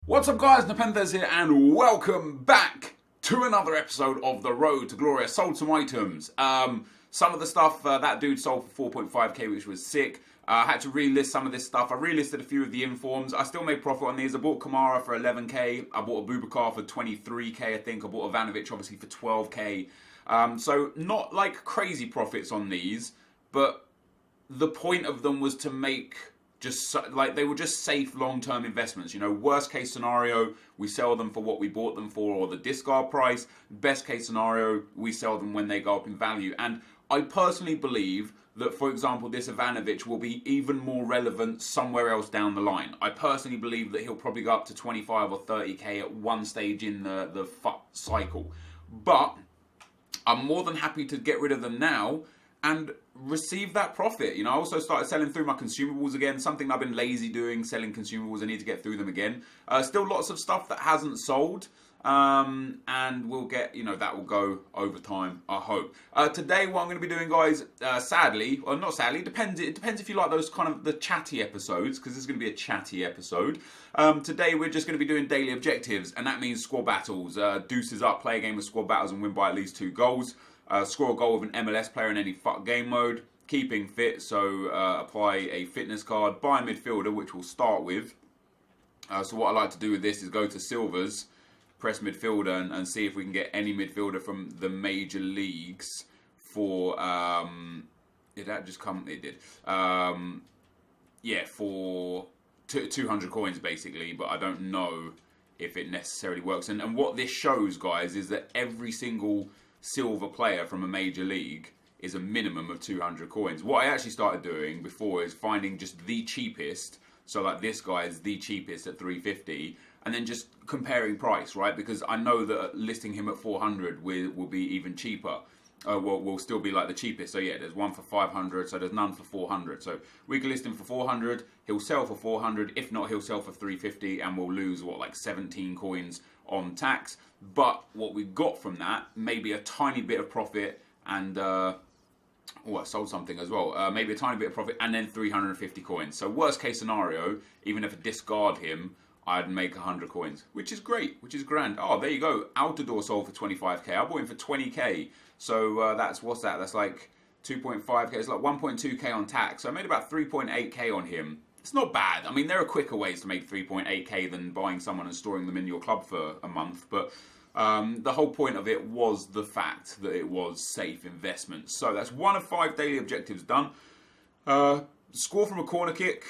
What's up guys, NepentheZ here and welcome back to another episode of The Road to Glory. I sold some items. Some of the stuff that dude sold for 4.5k, which was sick. I had to relist some of this stuff. I relisted a few of the informs. I still made profit on these. I bought Kamara for 11k. I bought a Bubakar for 23k, I think. I bought a Ivanovic obviously for 12k. So not like crazy profits on these, but the point of them was to make just like they were just safe long-term investments. You know, worst case scenario, we sell them for what we bought them for or the discard price. Best case scenario, we sell them when they go up in value. And I personally believe that, for example, this Ivanovic will be even more relevant somewhere else down the line. I personally believe that he'll probably go up to 25 or 30k at one stage in the cycle. But I'm more than happy to get rid of them now and receive that profit. You know, I also started selling through my consumables again, something I've been lazy doing, selling consumables. I need to get through them again. Still lots of stuff that hasn't sold. And we'll get, you know, that will go over time, I hope. Today, what I'm going to be doing, guys, sadly, or not sadly, it depends if you like those kind of the chatty episodes, because this is going to be a chatty episode. Today, we're just going to be doing daily objectives, and that means squad battles. Deuces up, play a game of squad battles and win by at least 2 goals. Score a goal with an MLS player in any game mode. Keeping fit, so apply a fitness card. Buy a midfielder, which we'll start with. So what I like to do with this is go to Silvers, press midfielder and see if we can get any midfielder from the major leagues for did that just come? It did. Yeah, for 200 coins basically, but I don't know if it necessarily works. And what this shows, guys, is that every single silver player from a major league is a minimum of 200 coins. What I actually started doing before is finding just the cheapest. So like this guy is the cheapest at 350. And then just comparing price, right? Because I know that listing him at 400 will be even cheaper. Will still be like the cheapest. So yeah, there's one for 500, so there's none for 400. So we can list him for 400, he'll sell for 400. If not, he'll sell for 350 and we'll lose, what, like 17 coins on tax. But what we got from that, maybe a tiny bit of profit and... I sold something as well. Maybe a tiny bit of profit and then 350 coins. So worst case scenario, even if I discard him, I'd make 100 coins, which is great, which is grand. Oh, there you go. Altidore sold for 25k. I bought him for 20k. So that's, what's that? That's like 2.5k. It's like 1.2k on tax. So I made about 3.8k on him. It's not bad. I mean, there are quicker ways to make 3.8k than buying someone and storing them in your club for a month. But the whole point of it was the fact that it was safe investment. So that's 1 of 5 daily objectives done. Score from a corner kick.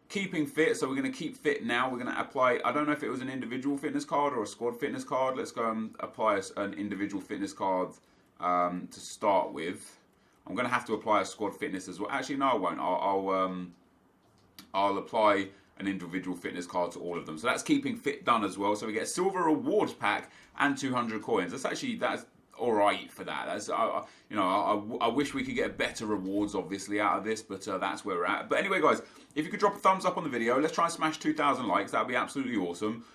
Keeping fit, so we're going to keep fit now. We're going to apply, I don't know if it was an individual fitness card or a squad fitness card. Let's go and apply an individual fitness card to start with. I'm going to have to apply a squad fitness as well. Actually, no, I won't. I'll apply an individual fitness card to all of them. So that's keeping fit done as well. So we get a silver rewards pack and 200 coins. That's all right for that. That's you know, I wish we could get better rewards obviously out of this, but that's where we're at. But anyway, guys, if you could drop a thumbs up on the video, let's try and smash 2,000 likes. That'd be absolutely awesome.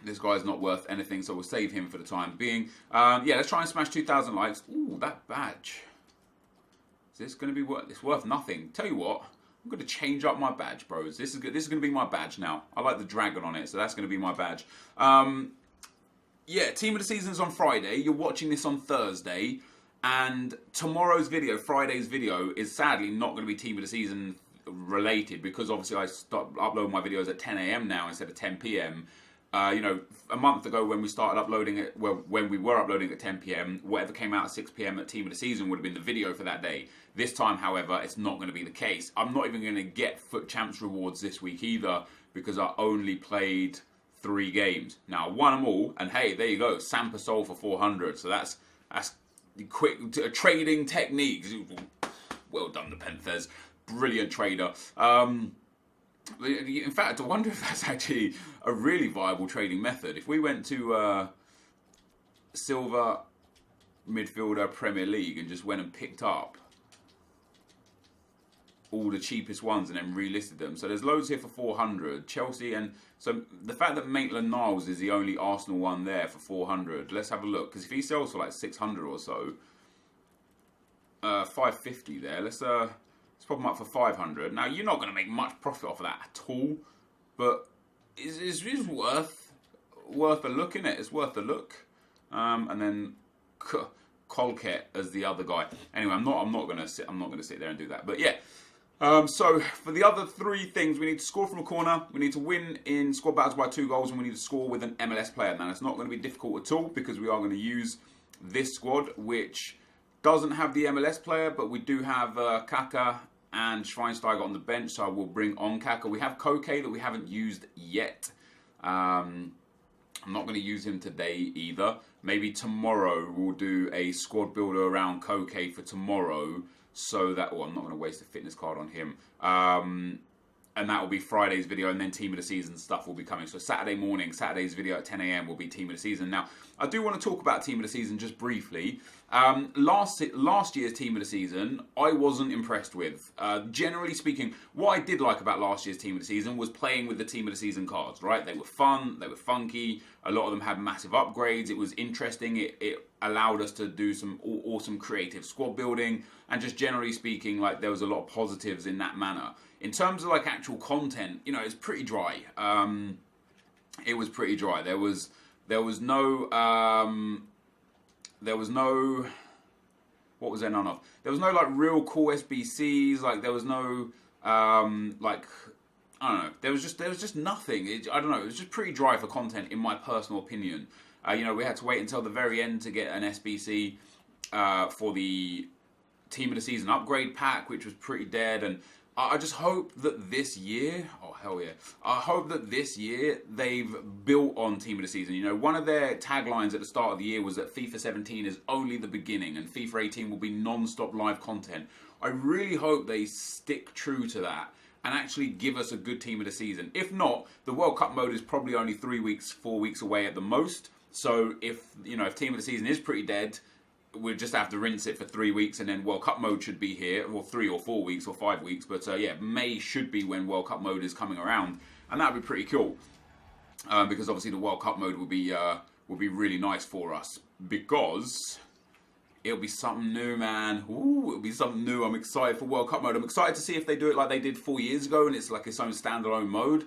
This guy's not worth anything, so we'll save him for the time being. Yeah, let's try and smash 2,000 likes. Ooh, that badge. Is this going to be worth? It's worth nothing. Tell you what, I'm going to change up my badge, bros. This is going to be my badge now. I like the dragon on it, so that's going to be my badge. Yeah, Team of the Season's on Friday. You're watching this on Thursday. And tomorrow's video, Friday's video, is sadly not going to be Team of the Season related because obviously I start uploading my videos at 10 AM now instead of 10 PM. You know, a month ago when we started uploading it, well, when we were uploading at 10 PM, whatever came out at 6 PM at Team of the Season would have been the video for that day. This time, however, it's not going to be the case. I'm not even going to get Foot Champs rewards this week either because I only played 3 games. Now, I won them all, and hey, there you go. Sampa sold for 400, so that's quick trading techniques. Well done, NepentheZ. Brilliant trader. In fact, I wonder if that's actually a really viable trading method. If we went to Silver Midfielder Premier League and just went and picked up all the cheapest ones and then relisted them. So there's loads here for 400. Chelsea, and so the fact that Maitland-Niles is the only Arsenal one there for 400. Let's have a look, because if he sells for like 600 or so, 550 there. Let's pop them up for 500. Now you're not going to make much profit off of that at all, but is worth a look in it. It's worth a look. And then Colquette as the other guy. Anyway, I'm not gonna sit there and do that. But yeah. So for the other three things, we need to score from a corner, we need to win in squad battles by 2 goals, and we need to score with an MLS player. Now, it's not going to be difficult at all because we are going to use this squad, which doesn't have the MLS player, but we do have Kaka and Schweinsteiger on the bench, so I will bring on Kaka. We have Koke that we haven't used yet. I'm not going to use him today either. Maybe tomorrow we'll do a squad builder around Koke for tomorrow. So that, I'm not going to waste a fitness card on him. And that will be Friday's video, and then Team of the Season stuff will be coming. So Saturday morning, Saturday's video at 10 AM will be Team of the Season. Now, I do want to talk about Team of the Season just briefly. Last year's Team of the Season, I wasn't impressed with. Generally speaking, what I did like about last year's Team of the Season was playing with the Team of the Season cards, right? They were fun, they were funky, a lot of them had massive upgrades, it was interesting, it allowed us to do some awesome creative squad building, and just generally speaking, like, there was a lot of positives in that manner. In terms of like actual content, you know, it's pretty dry. It was pretty dry. There was no what was there none of? There was no like real cool SBCs. Like there was no like, I don't know. There was just nothing. I don't know. It was just pretty dry for content, in my personal opinion. You know, we had to wait until the very end to get an SBC for the Team of the Season upgrade pack, which was pretty dead. And I just hope that this year, oh hell yeah, I hope that this year they've built on Team of the Season. You know, one of their taglines at the start of the year was that FIFA 17 is only the beginning and FIFA 18 will be non-stop live content. I really hope they stick true to that and actually give us a good Team of the Season. If not, the World Cup mode is probably only 3 weeks, 4 weeks away at the most. So if, you know, if Team of the Season is pretty dead, we'll just have to rinse it for 3 weeks, and then World Cup mode should be here, or 3 or 4 weeks or 5 weeks. But yeah, May should be when World Cup mode is coming around, and that'd be pretty cool. Because obviously the World Cup mode will be really nice for us, because it'll be something new, man. Ooh, it'll be something new. I'm excited for World Cup mode. I'm excited to see if they do it like they did 4 years ago, and it's like its own standalone mode.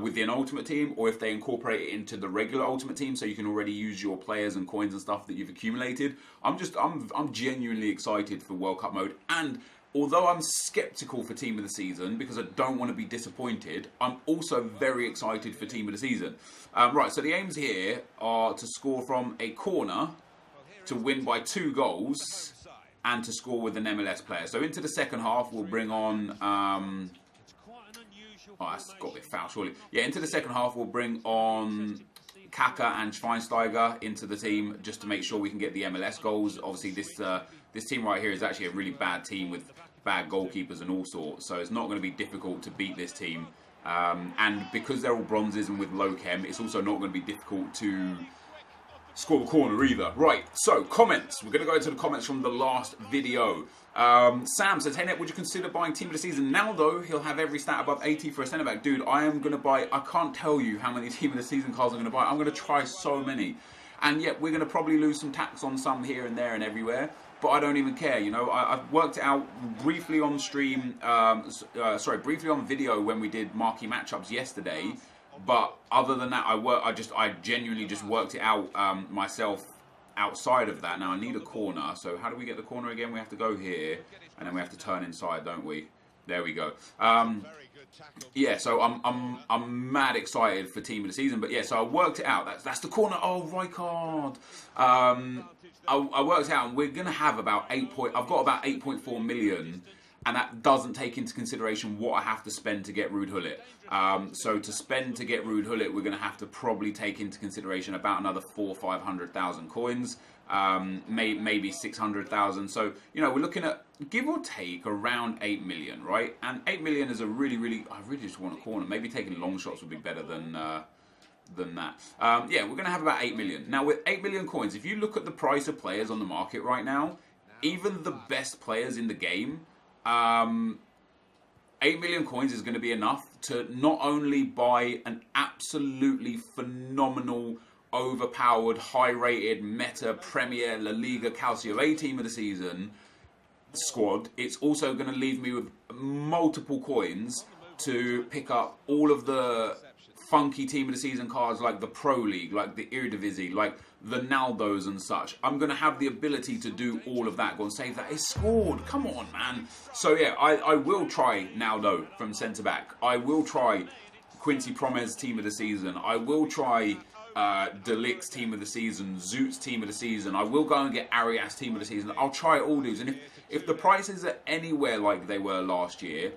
Within Ultimate Team, or if they incorporate it into the regular Ultimate Team, so you can already use your players and coins and stuff that you've accumulated. I'm genuinely excited for World Cup mode, and although I'm skeptical for Team of the Season because I don't want to be disappointed, I'm also very excited for Team of the Season. Right, so the aims here are to score from a corner, to win by 2 goals, and to score with an MLS player. So into the second half, we'll bring on. Oh, that's got to be a foul, surely. Yeah, into the second half, we'll bring on Kaka and Schweinsteiger into the team just to make sure we can get the MLS goals. Obviously, this team right here is actually a really bad team with bad goalkeepers and all sorts, so it's not going to be difficult to beat this team. And because they're all bronzes and with low chem, it's also not going to be difficult to score the corner either. Right, so comments. We're going to go into the comments from the last video. Sam says, hey Net, would you consider buying Team of the Season now though? He'll have every stat above 80 for a centre back. Dude, I am going to buy, I can't tell you how many Team of the Season cards I'm going to buy. I'm going to try so many. And yet we're going to probably lose some tax on some here and there and everywhere. But I don't even care, you know. I've worked it out briefly on stream, briefly on video when we did marquee matchups yesterday. But other than that, I genuinely just worked it out myself outside of that. Now I need a corner. So how do we get the corner again? We have to go here, and then we have to turn inside, don't we? There we go. Yeah, so I'm mad excited for Team of the Season. But yeah, so I worked it out. That's the corner. Oh, Rijkaard. I worked out, and we're gonna have about I've got about 8.4 million. And that doesn't take into consideration what I have to spend to get Ruud Gullit. So to spend to get Ruud Gullit, we're going to have to probably take into consideration about another 400,000 or 500,000 coins, maybe 600,000. So, you know, we're looking at, give or take, around 8 million, right? And 8 million is a I really just want a corner. Maybe taking long shots would be better than that. Yeah, we're going to have about 8 million. Now, with 8 million coins, if you look at the price of players on the market right now, even the best players in the game, 8 million coins is going to be enough to not only buy an absolutely phenomenal, overpowered, high-rated, meta, Premier, La Liga, Calcio A Team of the Season squad, it's also going to leave me with multiple coins to pick up all of the funky team of the season cards like the Pro League, like the Eredivisie, like the Naldos and such. I'm going to have the ability to do all of that. Go and save that. It's scored. Come on, man. So yeah, I will try Naldo from centre back. I will try Quincy Promes team of the season. I will try De Ligt's team of the season, Zoot's team of the season. I will go and get Arias team of the season. I'll try all these. And if the prices are anywhere like they were last year,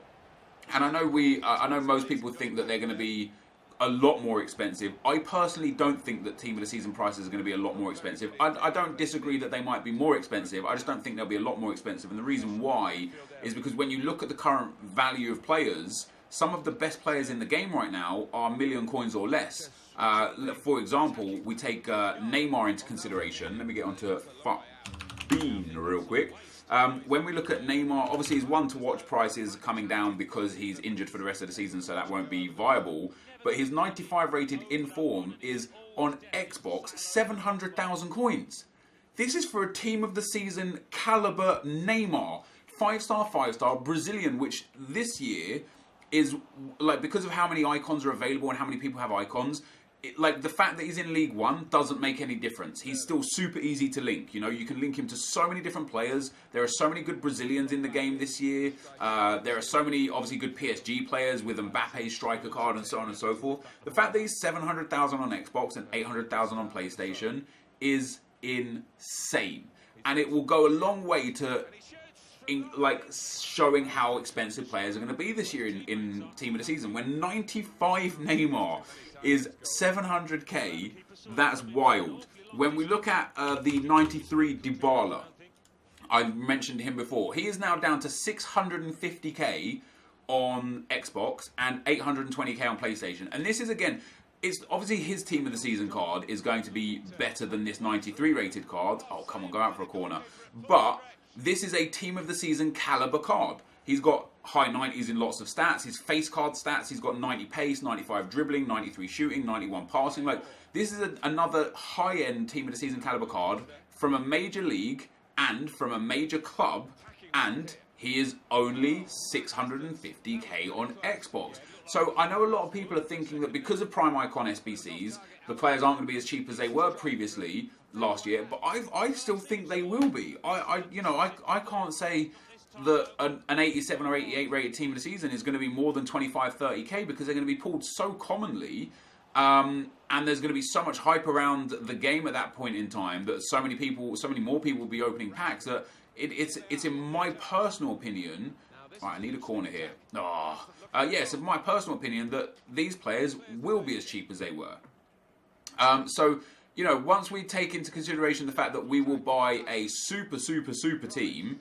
and I know most people think that they're going to be a lot more expensive. I personally don't think that team of the season prices are going to be a lot more expensive. I don't disagree that they might be more expensive. I just don't think they'll be a lot more expensive. And the reason why is because when you look at the current value of players, some of the best players in the game right now are million coins or less. For example, we take Neymar into consideration. Let me get onto Bean real quick. When we look at Neymar, obviously his one-to-watch price is coming down because he's injured for the rest of the season, so that won't be viable. But his 95 rated in form is on Xbox 700,000 coins. This is for a team of the season caliber Neymar. 5-star Brazilian, which this year is like, because of how many icons are available and how many people have icons, like the fact that he's in League One doesn't make any difference. He's still super easy to link. You know, you can link him to so many different players. There are so many good Brazilians in the game this year. There are so many obviously good PSG players with Mbappe's striker card and so on and so forth. The fact that he's 700,000 on Xbox and 800,000 on PlayStation is insane, and it will go a long way to showing how expensive players are going to be this year in team of the season. When 95 Neymar is 700k, that's wild. When we look at the 93 Dybala, I mentioned him before, he is now down to 650k on Xbox and 820k on PlayStation. And this is, again, it's obviously his team of the season card is going to be better than this 93 rated card. Oh, come on, go out for a corner. But this is a team of the season caliber card. He's got high 90s in lots of stats. His face card stats, he's got 90 pace, 95 dribbling, 93 shooting, 91 passing. Like, this is another high-end team of the season caliber card from a major league and from a major club, and he is only 650k on Xbox. So I know a lot of people are thinking that because of Prime Icon SBCs, the players aren't going to be as cheap as they were previously last year, but I still think they will be. I can't say that an 87 or 88 rated team of the season is going to be more than 25-30k because they're going to be pulled so commonly, and there's going to be so much hype around the game at that point in time that so many more people will be opening packs that it's in my personal opinion. Right, I need a corner here. Yes, in my personal opinion that these players will be as cheap as they were. So, you know, once we take into consideration the fact that we will buy a super team,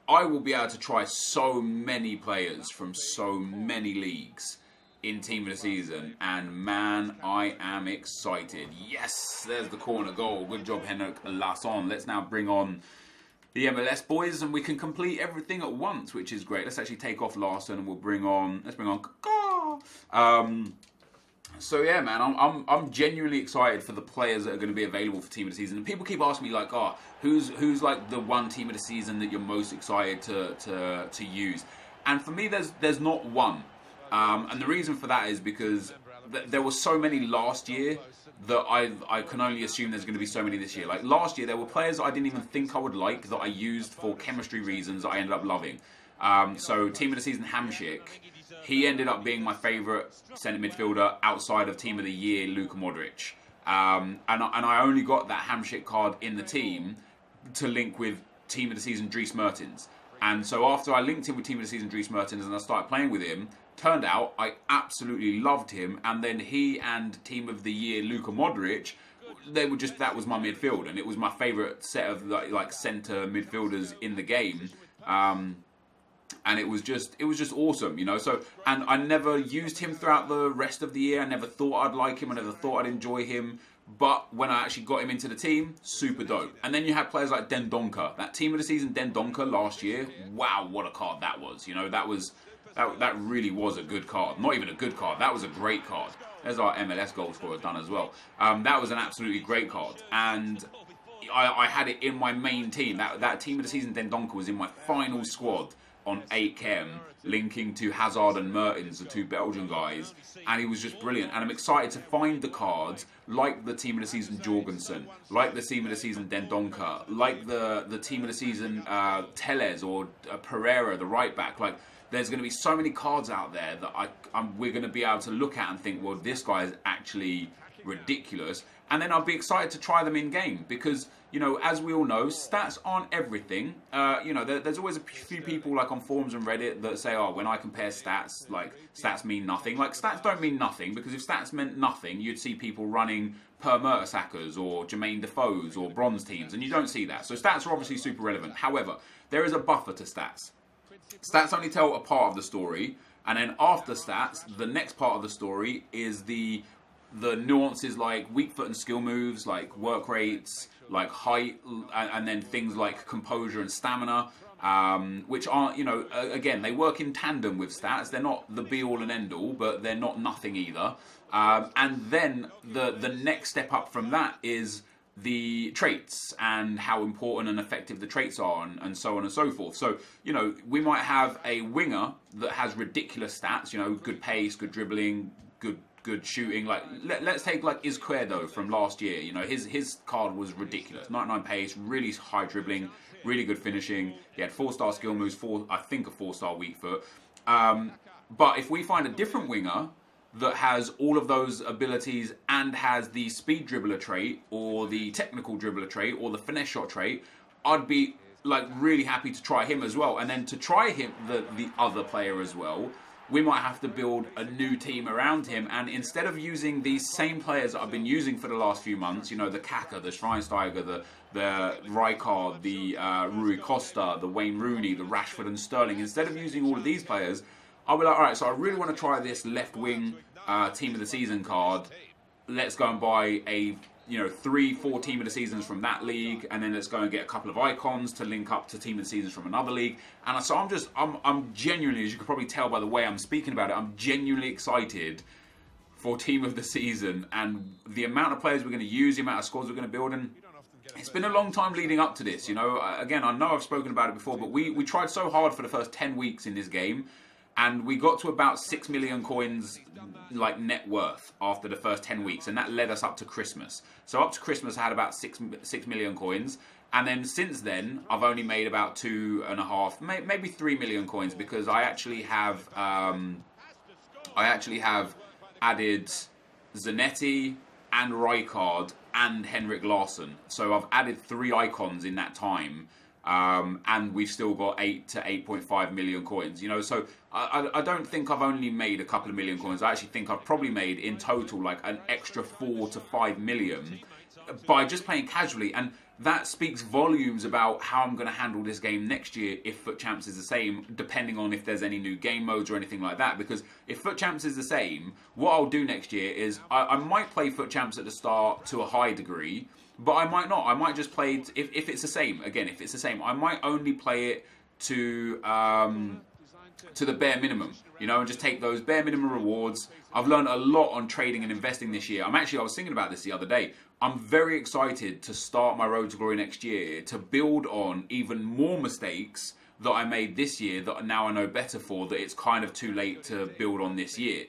I will be able to try so many players from so many leagues in Team of the Season, and man, I am excited. Yes, there's the corner goal. Good job, Henrik Larsson. Let's now bring on the MLS boys, and we can complete everything at once, which is great. Let's actually take off Larsson, and let's bring on Kaká. So yeah, man, I'm genuinely excited for the players that are going to be available for Team of the Season. And people keep asking me like, who's like the one Team of the Season that you're most excited to use? And for me, there's not one. And the reason for that is because there were so many last year that I can only assume there's going to be so many this year. Like last year, there were players that I didn't even think I would like that I used for chemistry reasons that I ended up loving. So Team of the Season Hamšík, he ended up being my favourite centre midfielder outside of Team of the Year Luka Modric. And I only got that Hamšík card in the team to link with Team of the Season Dries Mertens. And so after I linked him with Team of the Season Dries Mertens and I started playing with him, turned out I absolutely loved him. And then he and Team of the Year Luka Modric, that was my midfield, and it was my favourite set of like centre midfielders in the game. And it was just awesome, you know. So, and I never used him throughout the rest of the year. I never thought I'd like him. I never thought I'd enjoy him. But when I actually got him into the team, super dope. And then you had players like Dendoncker. That Team of the Season Dendoncker last year. Wow, what a card that was. You know, that really was a good card. Not even a good card. That was a great card. There's our MLS goal scorer done as well. That was an absolutely great card. And I had it in my main team. That Team of the Season Dendoncker was in my final squad. on 8chem, linking to Hazard and Mertens, the two Belgian guys, and he was just brilliant. And I'm excited to find the cards like the Team of the Season Jorgensen, like the Team of the Season Dendoncker, like the Team of the Season Tellez or Pereira, the right back. Like, there's going to be so many cards out there that we're going to be able to look at and think, well, this guy is actually ridiculous. And then I'll be excited to try them in game because, you know, as we all know, stats aren't everything. You know, there's always a few people like on forums and Reddit that say, oh, when I compare stats, like stats mean nothing. Like, stats don't mean nothing, because if stats meant nothing, you'd see people running Per Mertesackers or Jermaine Defoe's or bronze teams, and you don't see that. So stats are obviously super relevant. However, there is a buffer to stats. Stats only tell a part of the story, and then after stats, the next part of the story is the nuances like weak foot and skill moves, like work rates, like height, and then things like composure and stamina, which aren't, you know, again, they work in tandem with stats. They're not the be-all and end-all, but they're not nothing either. And then the next step up from that is the traits and how important and effective the traits are, and so on and so forth. So, you know, we might have a winger that has ridiculous stats, you know, good pace, good dribbling, good shooting. Like, let's take like Izquierdo from last year. You know, his card was ridiculous. 99 pace, really high dribbling, really good finishing. He had 4-star skill moves, I think a 4-star weak foot. But if we find a different winger that has all of those abilities and has the speed dribbler trait or the technical dribbler trait or the finesse shot trait, I'd be like really happy to try him as well. And then to try him, the other player as well, we might have to build a new team around him. And instead of using these same players that I've been using for the last few months, you know, the Kaka, the Schweinsteiger, the Rijkaard, the Rui Costa, the Wayne Rooney, the Rashford and Sterling, instead of using all of these players, I'll be like, all right, so I really want to try this left wing Team of the Season card. Let's go and buy a, you know, 3-4 Team of the Seasons from that league, and then let's go and get a couple of icons to link up to Team of the Seasons from another league. And so I'm genuinely, as you can probably tell by the way I'm speaking about it, I'm genuinely excited for Team of the Season and the amount of players we're going to use, the amount of squads we're going to build. And it's been a long time leading up to this, you know. Again, I know I've spoken about it before, but we tried so hard for the first 10 weeks in this game, and we got to about 6 million coins like net worth after the first 10 weeks, and that led us up to Christmas. So up to Christmas I had about 6 million coins, and then since then I've only made about 2.5, maybe 3 million coins, because I actually have added Zanetti and Rijkaard and Henrik Larsson. So I've added 3 icons in that time. And we've still got 8 to 8.5 million coins, you know. So I don't think I've only made a couple of million coins. I actually think I've probably made in total like an extra 4 to 5 million by just playing casually. And that speaks volumes about how I'm going to handle this game next year if FUT Champs is the same, depending on if there's any new game modes or anything like that. Because if FUT Champs is the same, what I'll do next year is I might play FUT Champs at the start to a high degree, but I might not. I might just play it, if it's the same. Again, if it's the same, I might only play it to the bare minimum, you know, and just take those bare minimum rewards. I've learned a lot on trading and investing this year. I was thinking about this the other day. I'm very excited to start my road to glory next year, to build on even more mistakes that I made this year that now I know better for, that it's kind of too late to build on this year.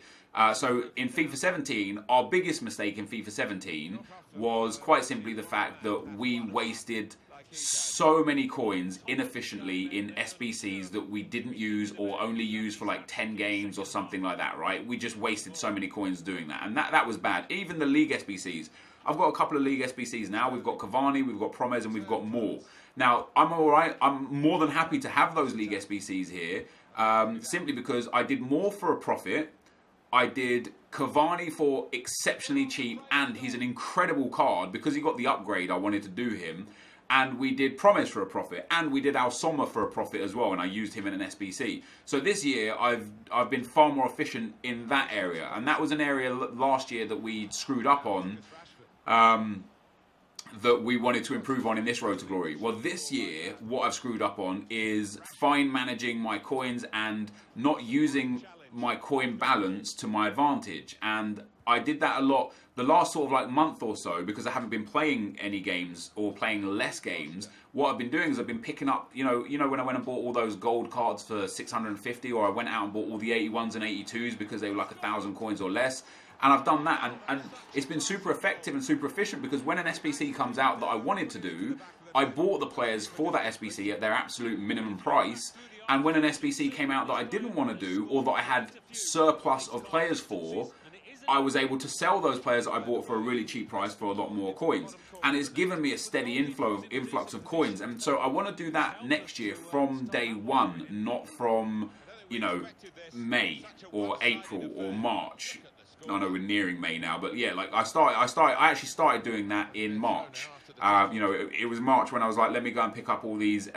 So in FIFA 17, our biggest mistake in FIFA 17 was quite simply the fact that we wasted so many coins inefficiently in SBCs that we didn't use or only used for like 10 games or something like that, right? We just wasted so many coins doing that, and that was bad. Even the league SBCs. I've got a couple of league SBCs now. We've got Cavani, we've got Promes, and we've got more. Now, I'm all right. I'm more than happy to have those league SBCs here, simply because I did more for a profit. I did Cavani for exceptionally cheap, and he's an incredible card because he got the upgrade I wanted to do him. And we did Promes for a profit, and we did Al Sommer for a profit as well, and I used him in an SBC. So this year, I've been far more efficient in that area, and that was an area last year that we screwed up on, that we wanted to improve on in this road to glory. Well, this year, what I've screwed up on is fine managing my coins and not using my coin balance to my advantage. And I did that a lot the last sort of like month or so, because I haven't been playing any games or playing less games, what I've been doing is I've been picking up, you know when I went and bought all those gold cards for 650, or I went out and bought all the 81s and 82s because they were like 1,000 coins or less. And I've done that, and it's been super effective and super efficient, because when an SBC comes out that I wanted to do, I bought the players for that SBC at their absolute minimum price. And when an SBC came out that I didn't want to do, or that I had surplus of players for, I was able to sell those players that I bought for a really cheap price for a lot more coins. And it's given me a steady influx of coins. And so I want to do that next year from day one, not from, May or April or March. I know we're nearing May now, but yeah, like I actually started doing that in March. It was March when I was like, let me go and pick up all these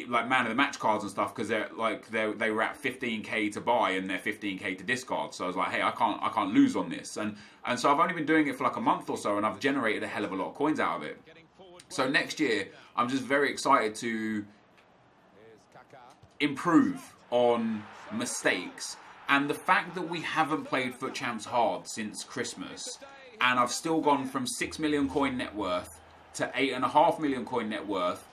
like man of the match cards and stuff, because they were at 15k to buy and they're 15k to discard. So I was like, hey, I can't lose on this. And so I've only been doing it for like a month or so, and I've generated a hell of a lot of coins out of it. So next year, I'm just very excited to improve on mistakes. And the fact that we haven't played FUT Champs hard since Christmas, and I've still gone from 6 million coin net worth to 8.5 million coin net worth,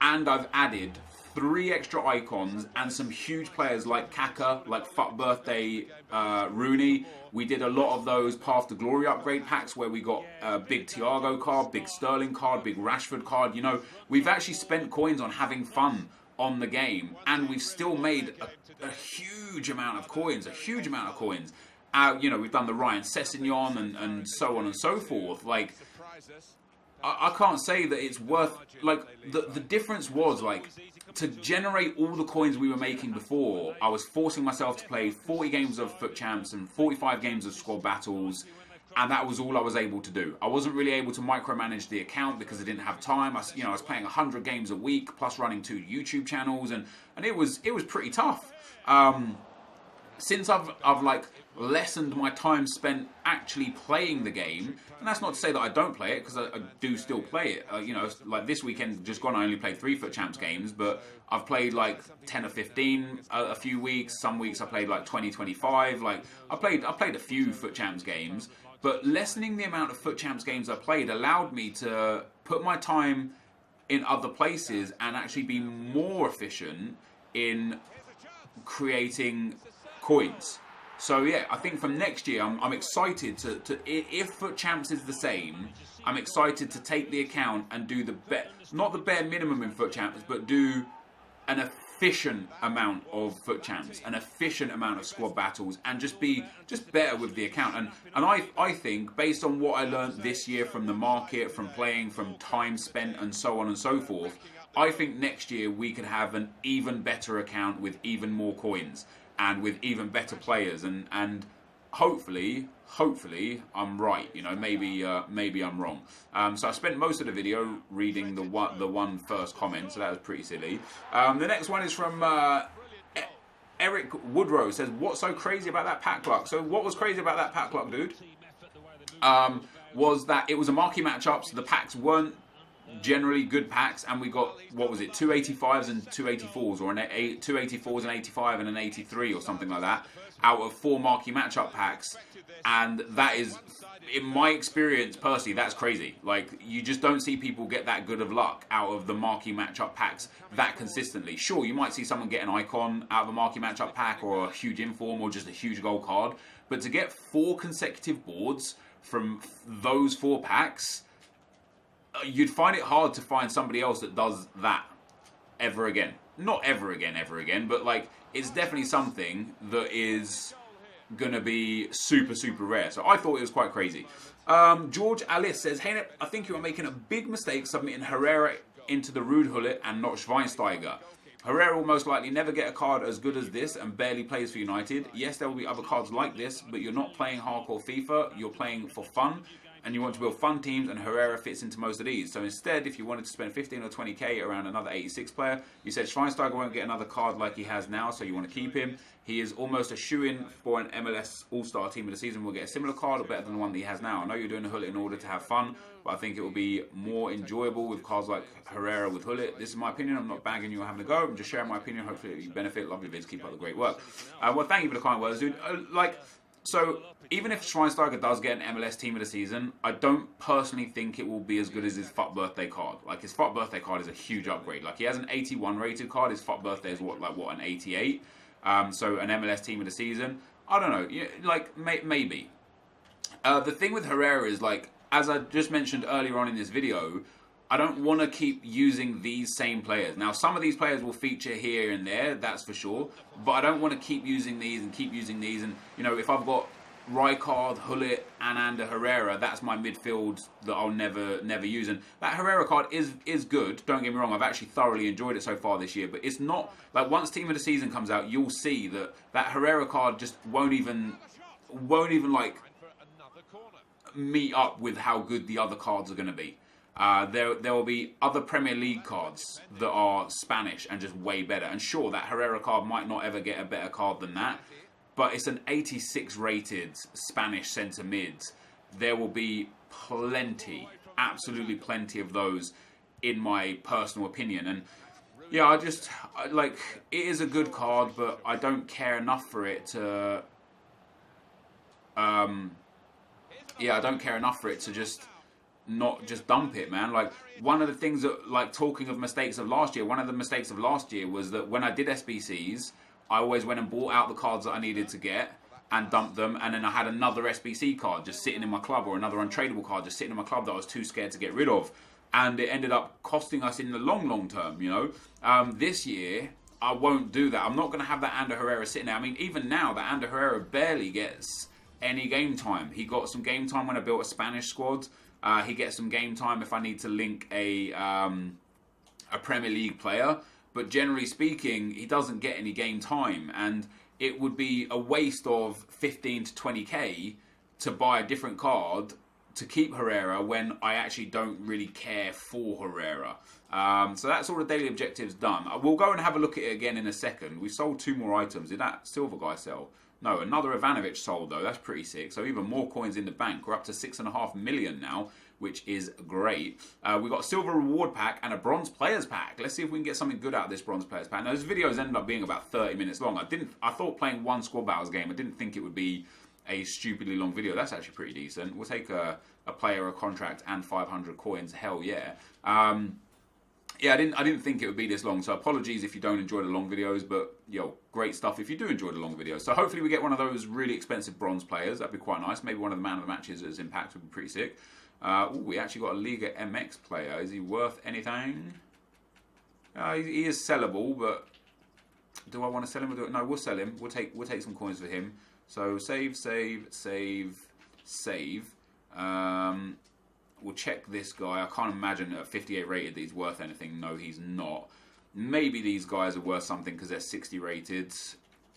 and I've added 3 extra icons and some huge players like Kaka, like Fuck Birthday Rooney. We did a lot of those Path to Glory upgrade packs where we got a big Thiago card, big Sterling card, big Rashford card. We've actually spent coins on having fun on the game, and we've still made a huge amount of coins, we've done the Ryan Sessegnon and so on and so forth. Like, I can't say that it's worth, like, the difference was, like, to generate all the coins we were making before, I was forcing myself to play 40 games of FUT Champs and 45 games of squad battles, and that was all I was able to do. I wasn't really able to micromanage the account because I didn't have time. I was playing 100 games a week, plus running 2 YouTube channels, and it was pretty tough. Since I've like lessened my time spent actually playing the game, and that's not to say that I don't play it, because I do still play it. Like this weekend just gone, I only played 3 FUT Champs games, but I've played like 10 or 15 a few weeks. Some weeks I played like 20, 25. Like I played a few FUT Champs games, but lessening the amount of FUT Champs games I played allowed me to put my time in other places and actually be more efficient in creating coins. So yeah, I think from next year, I'm excited to if FUT Champs is the same, I'm excited to take the account and do not the bare minimum in FUT Champs, but do an efficient amount of FUT Champs, an efficient amount of squad battles, and just be better with the account. And I think, based on what I learned this year from the market, from playing, from time spent, and so on and so forth, I think next year we could have an even better account with even more coins and with even better players, and hopefully I'm right. Maybe I'm wrong. So I spent most of the video reading the one first comment, so that was pretty silly. The next one is from Eric Woodrow. Says, what's so crazy about that pack luck? So what was crazy about that pack luck, dude? Was that it was a marquee matchup, so the packs weren't generally good packs, and we got, what was it, 285s and 284s, or 284s and 85 and an 83 or something like that, out of 4 marquee matchup packs. And that is, in my experience personally, that's crazy. Like, you just don't see people get that good of luck out of the marquee matchup packs that consistently. Sure, you might see someone get an icon out of a marquee matchup pack, or a huge inform, or just a huge gold card, but to get 4 consecutive boards from those 4 packs, you'd find it hard to find somebody else that does that ever again. Not ever again, but like, it's definitely something that is gonna be super, super rare. So I thought it was quite crazy. George Alice says, hey Nep, I think you are making a big mistake submitting Herrera into the Rude Hullet and not Schweinsteiger. Herrera will most likely never get a card as good as this and barely plays for United. Yes, there will be other cards like this, but you're not playing hardcore FIFA, you're playing for fun, and you want to build fun teams, and Herrera fits into most of these. So instead, if you wanted to spend 15 or 20k around another 86 player, you said Schweinsteiger won't get another card like he has now, so you want to keep him. He is almost a shoo-in for an MLS All-Star Team of the Season. Will get a similar card or better than the one that he has now. I know you're doing a Hullet in order to have fun, but I think it will be more enjoyable with cards like Herrera with Hullet. This is my opinion. I'm not bagging you or having a go. I'm just sharing my opinion. Hopefully you benefit. Love your vids. Keep up the great work. Well, thank you for the kind words, dude. So even if Schweinsteiger does get an MLS Team of the Season, I don't personally think it will be as good as his FUT birthday card. Like, his FUT birthday card is a huge upgrade. Like, he has an 81 rated card. His FUT birthday is an 88. So an MLS Team of the Season, I don't know. Yeah, like, maybe. The thing with Herrera is, like, as I just mentioned earlier on in this video, I don't want to keep using these same players. Now, some of these players will feature here and there, that's for sure. But I don't want to keep using these and keep using these. And, you know, if I've got Rijkaard, Hullet, and Ander Herrera, that's my midfield that I'll never use. And that Herrera card is good, don't get me wrong. I've actually thoroughly enjoyed it so far this year. But it's not, like, once Team of the Season comes out, you'll see that Herrera card just won't even like, meet up with how good the other cards are going to be. There will be other Premier League cards that are Spanish and just way better. And sure, that Herrera card might not ever get a better card than that, but it's an 86 rated Spanish centre mids. There will be plenty, absolutely plenty of those, in my personal opinion. And yeah, like, it is a good card, but I don't care enough for it to I don't care enough for it to just not just dump it, man. Like, one of the things that, like, talking of mistakes of last year, one of the mistakes of last year was that when I did SBCs, I always went and bought out the cards that I needed to get and dumped them, and then I had another SBC card just sitting in my club, or another untradeable card just sitting in my club that I was too scared to get rid of, and it ended up costing us in the long term, you know. This year, I won't do that. I'm not going to have that Ander Herrera sitting there. I mean, even now, that Ander Herrera barely gets any game time. He got some game time when I built a Spanish squad. He gets some game time if I need to link a Premier League player. But generally speaking, he doesn't get any game time. And it would be a waste of 15 to 20k to buy a different card to keep Herrera when I actually don't really care for Herrera. So that's all the daily objectives done. We'll go and have a look at it again in a second. We sold 2 more items. Did that silver guy sell? No, another Ivanovic sold though. That's pretty sick. So even more coins in the bank. We're up to 6.5 million now, which is great. We got a silver reward pack and a bronze players pack. Let's see if we can get something good out of this bronze players pack. Now, this video has ended up being about 30 minutes long. I thought playing one squad battles game, I didn't think it would be a stupidly long video. That's actually pretty decent. We'll take a player, a contract, and 500 coins. Hell yeah. Yeah, I didn't think it would be this long, so apologies if you don't enjoy the long videos, but, yo, great stuff if you do enjoy the long videos. So hopefully we get one of those really expensive bronze players. That'd be quite nice. Maybe one of the man of the matches as Impact would be pretty sick. We actually got a Liga MX player. Is he worth anything? He is sellable, but do I want to sell him? No, we'll sell him. We'll take some coins for him. So save. We'll check this guy. I can't imagine at 58 rated that he's worth anything. No, he's not. Maybe these guys are worth something because they're 60 rated.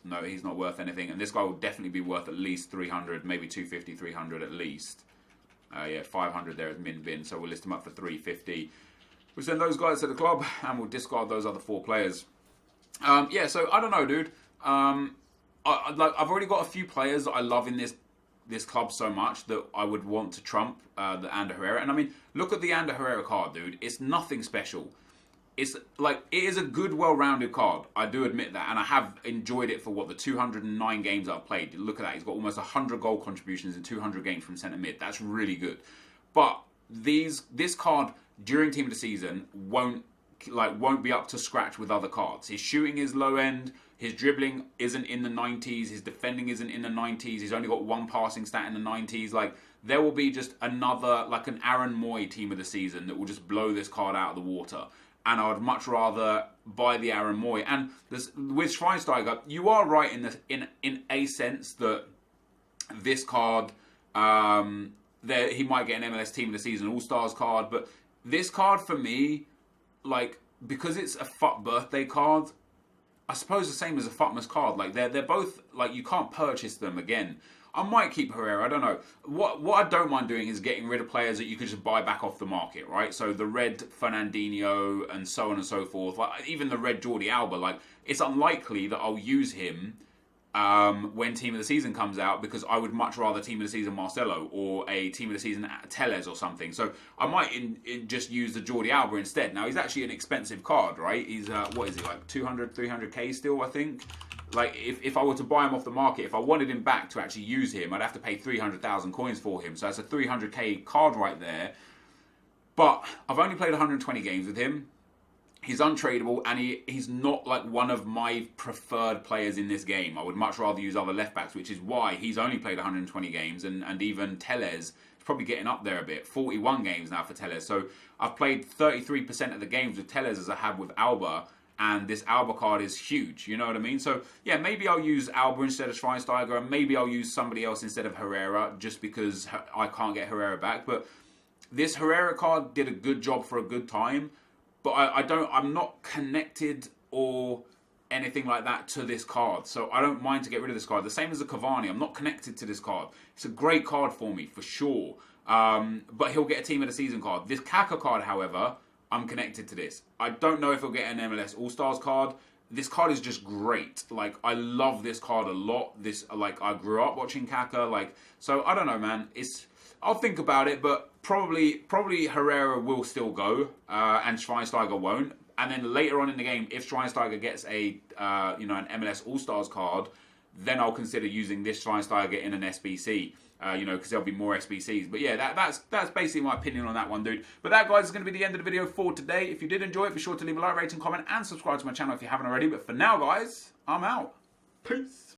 No, he's not worth anything. And this guy will definitely be worth at least 300, maybe 250, 300 at least. Yeah, 500 there is min bin, so we'll list him up for 350. We'll send those guys to the club, and we'll discard those other 4 players. Yeah, so I don't know, dude. I've already got a few players that I love in this club so much that I would want to trump the Ander Herrera. And I mean, look at the Ander Herrera card, dude. It's nothing special. It's like, it is a good, well-rounded card. I do admit that. And I have enjoyed it for, the 209 games I've played. Look at that. He's got almost 100 goal contributions in 200 games from centre mid. That's really good. But this card, during Team of the Season, won't be up to scratch with other cards. His shooting is low end. His dribbling isn't in the 90s. His defending isn't in the 90s. He's only got 1 passing stat in the 90s. Like, there will be just another, like an Aaron Moy Team of the Season that will just blow this card out of the water. And I would much rather buy the Aaron Moy. And with Schweinsteiger, you are right in a sense that this card, he might get an MLS Team of the Season All-Stars card. But this card, for me, like, because it's a FUT birthday card, I suppose the same as a FUTmas card. Like, they're both, like, you can't purchase them again. I might keep Herrera, I don't know. What I don't mind doing is getting rid of players that you could just buy back off the market, right? So the red Fernandinho and so on and so forth. Like, even the red Jordi Alba, like, it's unlikely that I'll use him when Team of the Season comes out, because I would much rather Team of the Season Marcelo or a Team of the Season Tellez or something. So I might just use the Jordi Alba instead. Now, he's actually an expensive card, right? He's, what is he, like 200, 300k still, I think? like if I were to buy him off the market, if I wanted him back to actually use him, I'd have to pay 300,000 coins for him. So that's a 300k card right there. But I've only played 120 games with him. He's untradeable, and he's not like one of my preferred players in this game. I would much rather use other left backs, which is why he's only played 120 games, and even TOTS is probably getting up there a bit. 41 games now for TOTS. So I've played 33% of the games with TOTS as I have with Alba, and this Alba card is huge, you know what I mean? So yeah, maybe I'll use Alba instead of Schweinsteiger, and maybe I'll use somebody else instead of Herrera, just because I can't get Herrera back. But this Herrera card did a good job for a good time. But I'm not connected or anything like that to this card. So I don't mind to get rid of this card. The same as the Cavani. I'm not connected to this card. It's a great card for me, for sure. But he'll get a Team of the Season card. This Kaka card, however, I'm connected to this. I don't know if he'll get an MLS All-Stars card. This card is just great. Like, I love this card a lot. Like, I grew up watching Kaka. Like, so I don't know, man. I'll think about it, but probably Herrera will still go, and Schweinsteiger won't. And then later on in the game, if Schweinsteiger gets an MLS All-Stars card, then I'll consider using this Schweinsteiger in an SBC. Because there'll be more SBCs. But yeah, that's basically my opinion on that one, dude. But that, guys, is going to be the end of the video for today. If you did enjoy it, be sure to leave a like, rating, comment, and subscribe to my channel if you haven't already. But for now, guys, I'm out. Peace.